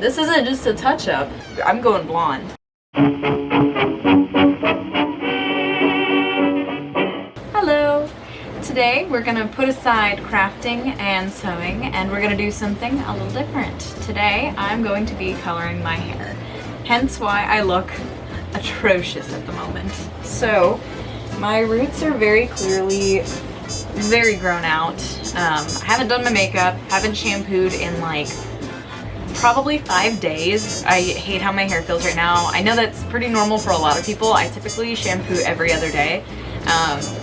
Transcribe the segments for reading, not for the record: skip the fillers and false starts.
This isn't just a touch-up. I'm going blonde. Hello! Today we're gonna put aside crafting and sewing and we're gonna do something a little different. Today I'm going to be coloring my hair. Hence why I look atrocious at the moment. So, my roots are very clearly very grown out. I haven't done my makeup, haven't shampooed in like probably 5 days. I hate how my hair feels right now. I know that's pretty normal for a lot of people. I typically shampoo every other day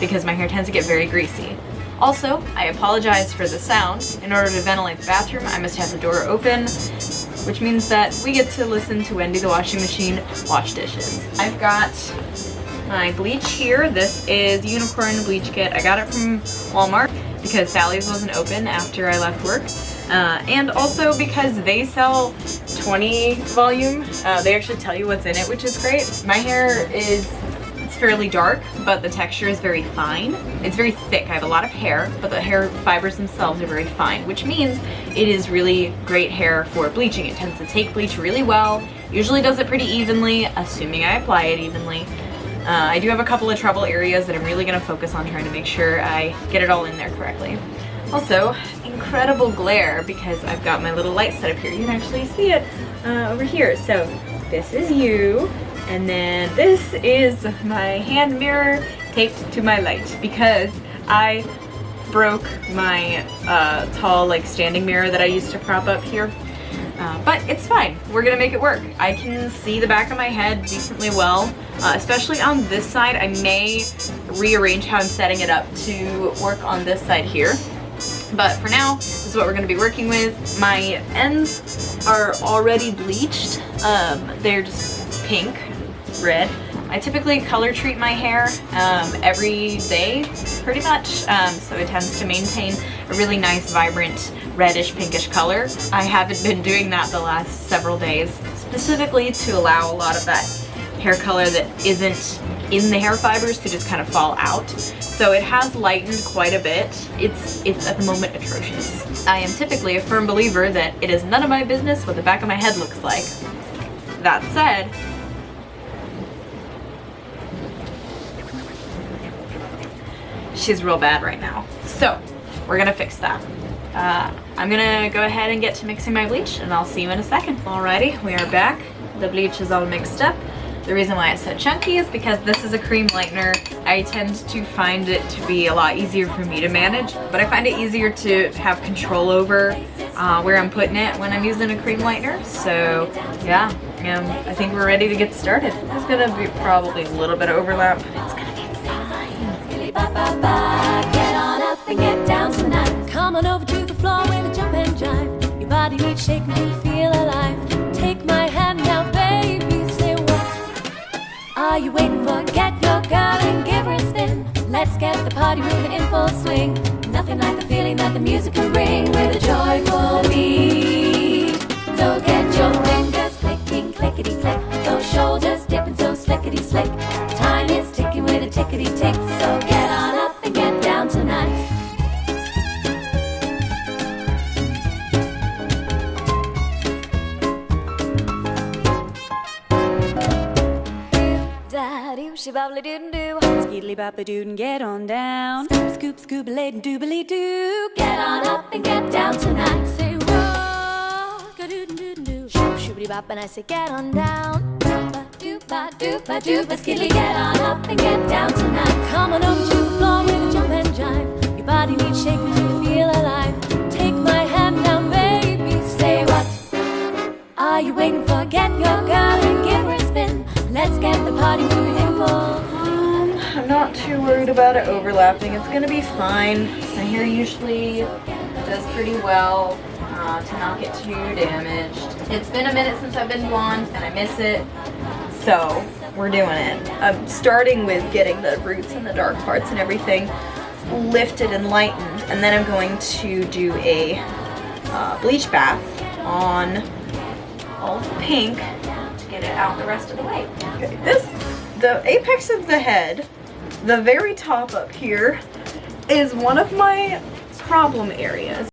because my hair tends to get very greasy. Also, I apologize for the sound. In order to ventilate the bathroom, I must have the door open, which means that we get to listen to Wendy the washing machine wash dishes. I've got my bleach here. This is Unicorn Bleach Kit. I got it from Walmart because Sally's wasn't open after I left work. And also because they sell 20 volume. They actually tell you what's in it, which is great. My hair is fairly dark, but the texture is very fine. It's very thick. I have a lot of hair, but the hair fibers themselves are very fine, which means it is really great hair for bleaching. It tends to take bleach really well, usually does it pretty evenly, assuming I apply it evenly. I do have a couple of trouble areas that I'm really going to focus on trying to make sure I get it all in there correctly. Also, incredible glare because I've got my little light set up here. You can actually see it over here. So this is you, and then this is my hand mirror taped to my light because I broke my tall like standing mirror that I used to prop up here. But it's fine. We're gonna make it work. I can see the back of my head decently well, especially on this side. I may rearrange how I'm setting it up to work on this side here. But for now, this is what we're going to be working with. My ends are already bleached. They're just pink, red. I typically color treat my hair every day, pretty much. So it tends to maintain a really nice, vibrant, reddish, pinkish color. I haven't been doing that the last several days, specifically to allow a lot of that hair color that isn't in the hair fibers to just kind of fall out. So it has lightened quite a bit. It's at the moment atrocious. I am typically a firm believer that it is none of my business what the back of my head looks like. That said, she's real bad right now. So we're gonna fix that. I'm gonna go ahead and get to mixing my bleach and I'll see you in a second. Alrighty, we are back. The bleach is all mixed up. The reason why it's so chunky is because this is a cream lightener. I tend to find it to be a lot easier for me to manage, but I find it easier to have control over where I'm putting it when I'm using a cream lightener. So yeah, I think we're ready to get started. There's gonna be probably a little bit of overlap, but it's gonna be fine. Get on up and get down tonight. Come on over to the floor with a jump and jive. Your body needs shaking to feel alive. Take my hand now, baby. Are you waiting for? Get your girl and give her a spin. Let's get the party moving in full swing. Nothing like the feeling that the music can bring with a joyful beat. So get your fingers clicking, clickety click. Those shoulders dipping so slickety slick. Time is ticking with a tickety tick. So get on up and get down tonight. She bobbly doo doo, skiddly boppa doo and get on down. Scoop scoop scoop a lady doobly doo. Get on up and get down tonight. Say rock a doo doo doo. Shoop shoopity bop and I say get on down. Ba doo ba doo ba doo ba skiddly. Get on up and get down tonight. Come on over to the floor with a jump and jive. Your body needs shaking to feel alive. Take my hand now, baby. Say what are you waiting for? Get your girl and give her a spin. Let's get the party moving in full. I'm not too worried about it overlapping. It's gonna be fine. My hair usually does pretty well to not get too damaged. It's been a minute since I've been blonde and I miss it. So we're doing it. I'm starting with getting the roots and the dark parts and everything lifted and lightened. And then I'm going to do a bleach bath on all of the pink to get it out the rest of the way. Okay, the apex of the head, the very top up here, is one of my problem areas.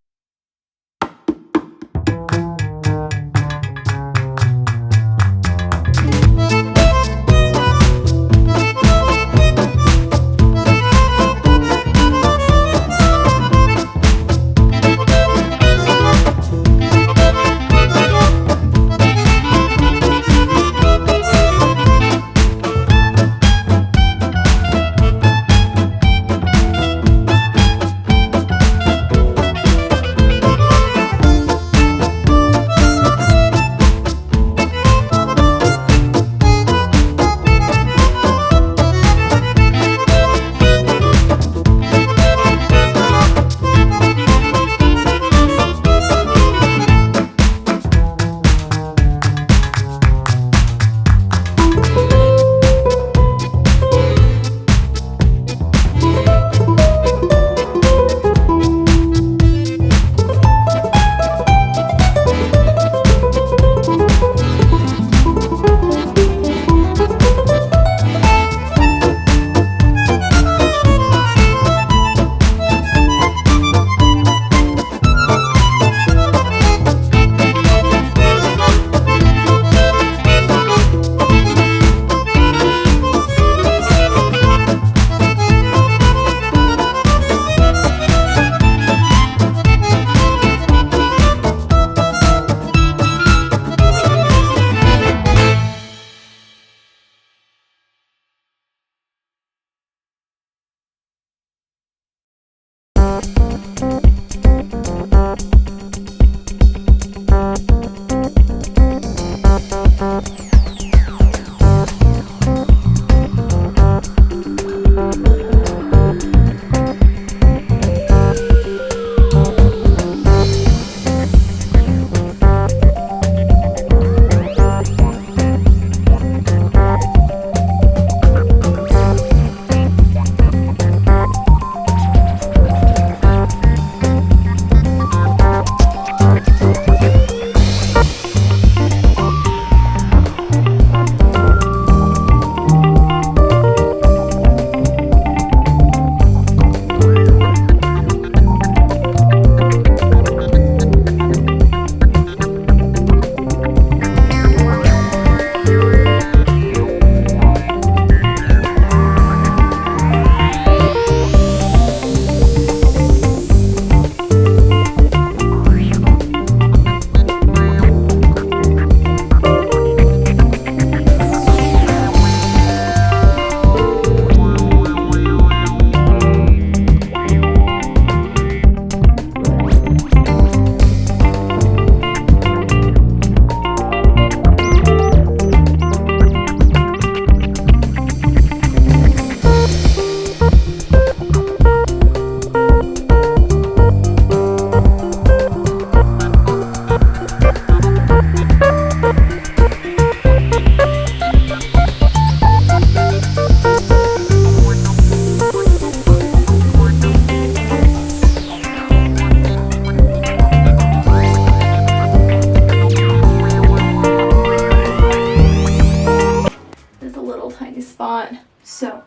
spot. So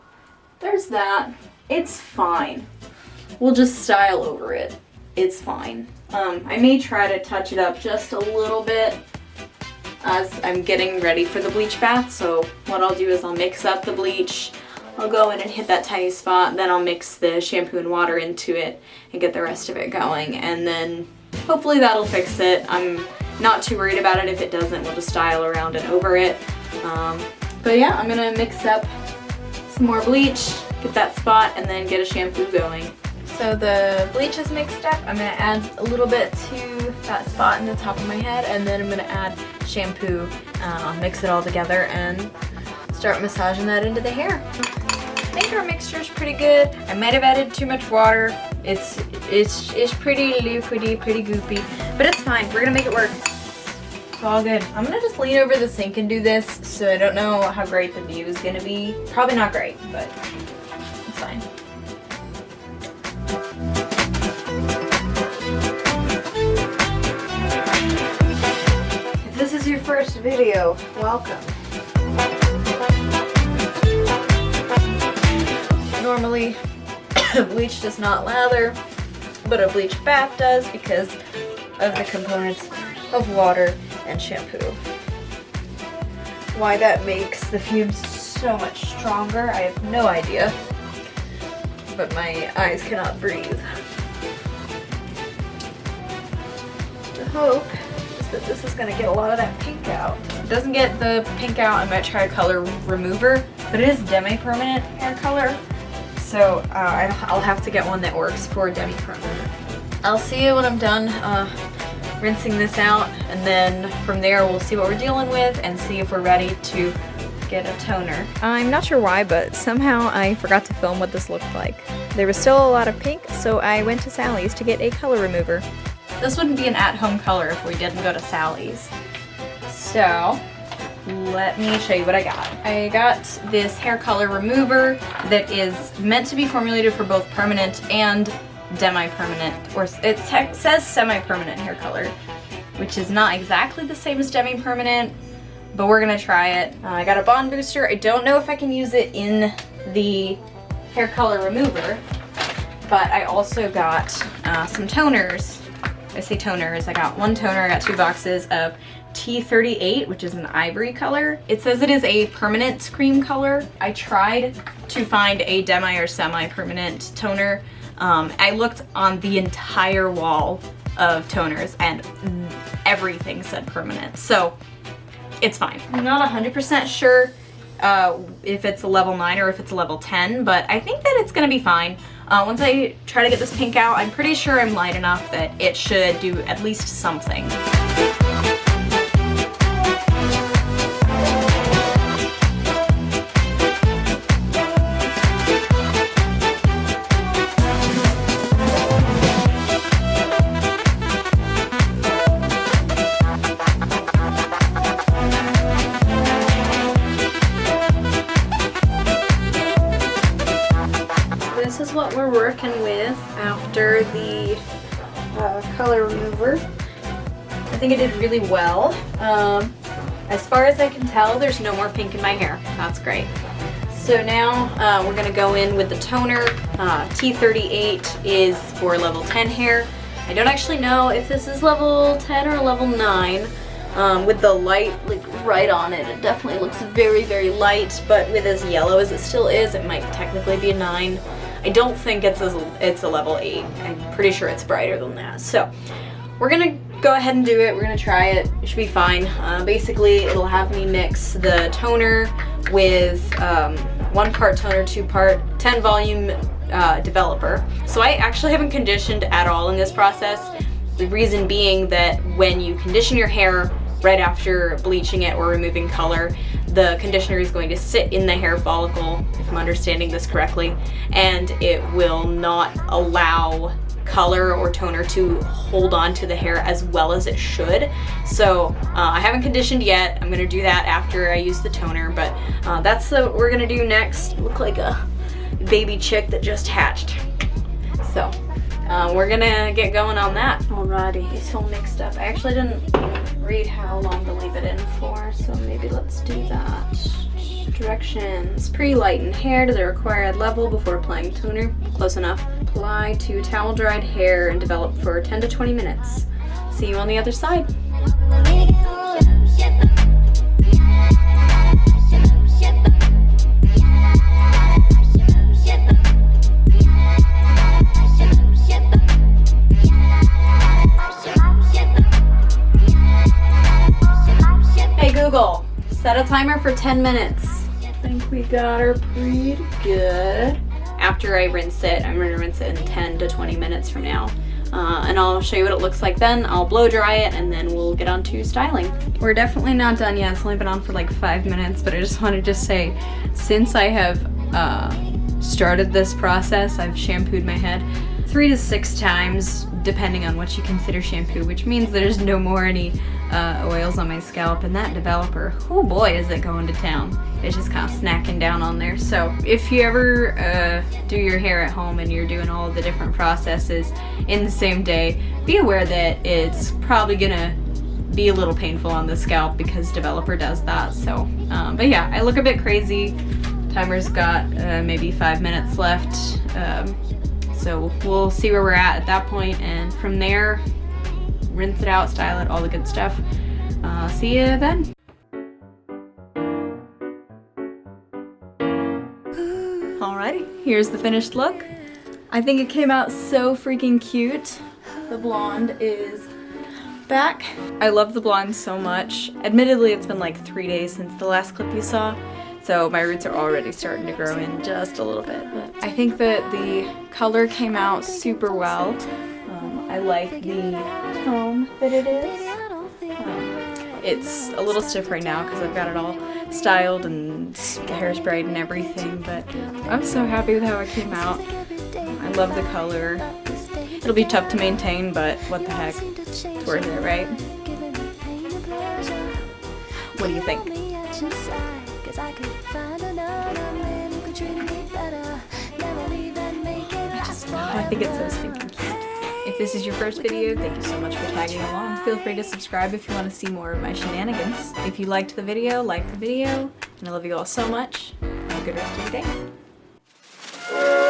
there's that. It's fine. We'll just style over it. It's fine. I may try to touch it up just a little bit as I'm getting ready for the bleach bath. So what I'll do is I'll mix up the bleach. I'll go in and hit that tiny spot, then I'll mix the shampoo and water into it and get the rest of it going, and then hopefully that'll fix it. I'm not too worried about it. If it doesn't, we'll just style around and over it. But yeah, I'm gonna mix up some more bleach, get that spot, and then get a shampoo going. So the bleach is mixed up. I'm gonna add a little bit to that spot in the top of my head, and then I'm gonna add shampoo, mix it all together, and start massaging that into the hair. I think our mixture is pretty good. I might have added too much water. It's pretty liquidy, pretty goopy, but it's fine. We're gonna make it work. It's all good. I'm gonna just lean over the sink and do this, so I don't know how great the view is gonna be. Probably not great, but it's fine. If this is your first video, welcome. Normally, bleach does not lather, but a bleach bath does because of the components of water and shampoo. Why that makes the fumes so much stronger, I have no idea, but my eyes cannot breathe. The hope is that this is going to get a lot of that pink out. If it doesn't get the pink out, I might try a color remover, but it is demi-permanent hair color. So I'll have to get one that works for demi-permanent. I'll see you when I'm done rinsing this out, and then from there we'll see what we're dealing with and see if we're ready to get a toner. I'm not sure why, but somehow I forgot to film what this looked like. There was still a lot of pink, so I went to Sally's to get a color remover. This wouldn't be an at-home color if we didn't go to Sally's. So let me show you what I got. I got this hair color remover that is meant to be formulated for both permanent and demi-permanent, or it says semi-permanent hair color, which is not exactly the same as demi-permanent, but we're gonna try it. I got a bond booster. I don't know if I can use it in the hair color remover, but I also got some toners. I say toners, I got one toner, I got 2 boxes of T38, which is an ivory color. It says it is a permanent cream color. I tried to find a demi or semi-permanent toner. I looked on the entire wall of toners and everything said permanent, so it's fine. I'm not 100% sure if it's a level 9 or if it's a level 10, but I think that it's gonna be fine. Once I try to get this pink out, I'm pretty sure I'm light enough that it should do at least something. This is what we're working with after the color remover. I think it did really well. As far as I can tell, there's no more pink in my hair. That's great. So now we're gonna go in with the toner. T38 is for level 10 hair. I don't actually know if this is level 10 or level 9. With the light like right on it, it definitely looks very, very light, but with as yellow as it still is, it might technically be a 9. I don't think it's a level 8. I'm pretty sure it's brighter than that. So we're gonna go ahead and do it. We're gonna try it. It should be fine. Basically, it'll have me mix the toner with 1 part toner, 2 part 10 volume developer. So I actually haven't conditioned at all in this process. The reason being that when you condition your hair right after bleaching it or removing color, the conditioner is going to sit in the hair follicle, if I'm understanding this correctly, and it will not allow color or toner to hold on to the hair as well as it should. So I haven't conditioned yet. I'm gonna do that after I use the toner, but that's what we're gonna do next. Look like a baby chick that just hatched. So we're gonna get going on that. Alrighty, it's all mixed up. I actually didn't read how long to leave it in for, so maybe let's do that. Directions. Pre-lighten hair to the required level before applying toner. Close enough. Apply to towel-dried hair and develop for 10 to 20 minutes. See you on the other side. Hey Google, set a timer for 10 minutes. I think we got her pretty good. After I rinse it, I'm gonna rinse it in 10 to 20 minutes from now. And I'll show you what it looks like then. I'll blow dry it and then we'll get on to styling. We're definitely not done yet. It's only been on for like 5 minutes, but I just wanted to say, since I have started this process, I've shampooed my head 3 to 6 times, depending on what you consider shampoo, which means there's no more any oils on my scalp, and that developer, oh boy, is it going to town. It's just kind of snacking down on there. So if you ever do your hair at home and you're doing all the different processes in the same day, be aware that it's probably gonna be a little painful on the scalp because developer does that. So, but yeah, I look a bit crazy. Timer's got maybe 5 minutes left. So we'll see where we're at that point, and from there, rinse it out, style it, all the good stuff. See you then. Alrighty, here's the finished look. I think it came out so freaking cute. The blonde is back. I love the blonde so much. Admittedly, it's been like 3 days since the last clip you saw, so my roots are already starting to grow in just a little bit. But I think that the color came out super well. I like the tone that it is. It's a little stiff right now because I've got it all styled and hairsprayed and everything, but I'm so happy with how it came out. I love the color. It'll be tough to maintain, but what the heck, it's worth it, right? What do you think? I think it's so stinking cute. If this is your first video, thank you so much for tagging along. Feel free to subscribe if you want to see more of my shenanigans. If you liked the video, like the video, and I love you all so much. Have a good rest of your day.